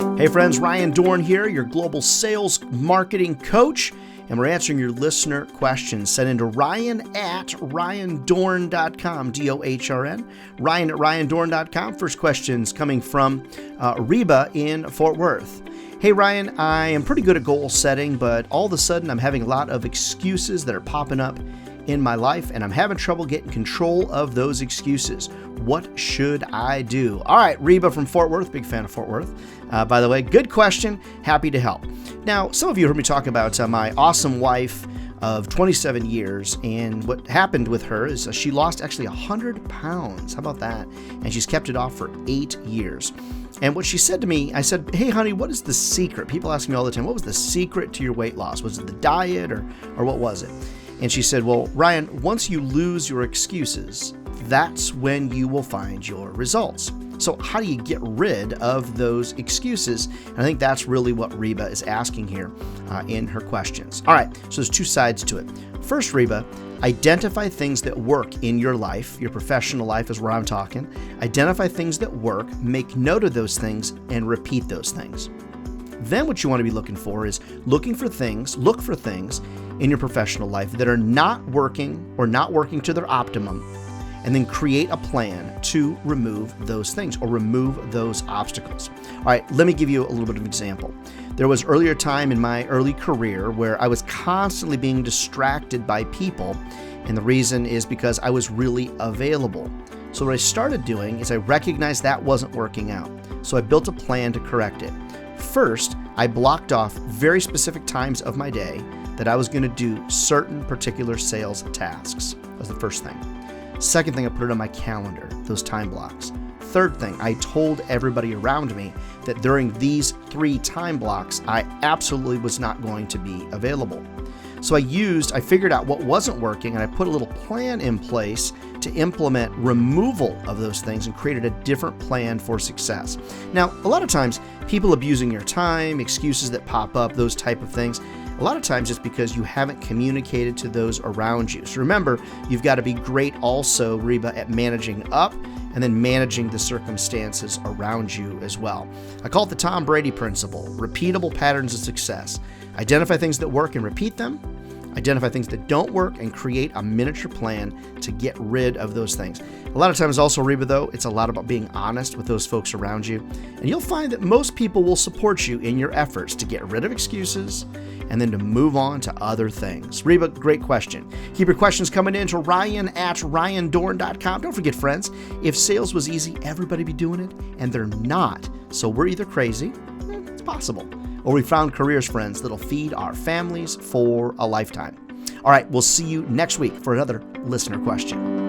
Hey friends, Ryan Dohrn here, your global sales marketing coach, and we're answering your listener questions. Send into ryan@ryandohrn.com, Dohrn, ryan@ryandohrn.com. First question's coming from Reba in Fort Worth. Hey Ryan, I am pretty good at goal setting, but all of a sudden I'm having a lot of excuses that are popping up in my life, and I'm having trouble getting control of those excuses. What should I do? All right, Reba from Fort Worth, big fan of Fort Worth. By the way, good question. Happy to help. Now, some of you heard me talk about my awesome wife of 27 years, and what happened with her is she lost actually 100 pounds. How about that? And she's kept it off for 8 years. And what she said to me, I said, hey, honey, what is the secret? People ask me all the time, what was the secret to your weight loss? Was it the diet or what was it? And she said, well, Ryan, once you lose your excuses, that's when you will find your results. So how do you get rid of those excuses? And I think that's really what Reba is asking here in her questions. All right, so there's two sides to it. First, Reba, identify things that work in your life. Your professional life is where I'm talking. Identify things that work, make note of those things, and repeat those things. Then what you want to be looking for is look for things in your professional life that are not working or not working to their optimum, and then create a plan to remove those things or remove those obstacles. All right, let me give you a little bit of an example. There was earlier time in my early career where I was constantly being distracted by people, and the reason is because I was really available. So what I started doing is I recognized that wasn't working out. So I built a plan to correct it. First, I blocked off very specific times of my day that I was going to do certain particular sales tasks. That was the first thing. Second thing, I put it on my calendar, those time blocks. Third thing, I told everybody around me that during these 3 time blocks, I absolutely was not going to be available. So I figured out what wasn't working, and I put a little plan in place to implement removal of those things and created a different plan for success. Now, a lot of times, people abusing your time, excuses that pop up, those type of things, a lot of times it's because you haven't communicated to those around you. So remember, you've got to be great also, Reba, at managing up and then managing the circumstances around you as well. I call it the Tom Brady principle, repeatable patterns of success. Identify things that work and repeat them. Identify things that don't work and create a miniature plan to get rid of those things. A lot of times also, Reba, though, it's a lot about being honest with those folks around you. And you'll find that most people will support you in your efforts to get rid of excuses and then to move on to other things. Reba, great question. Keep your questions coming in to ryan@ryandohrn.com. Don't forget, friends, if sales was easy, everybody be doing it, and they're not. So we're either crazy, it's possible, or we found careers, friends, that'll feed our families for a lifetime. All right, we'll see you next week for another listener question.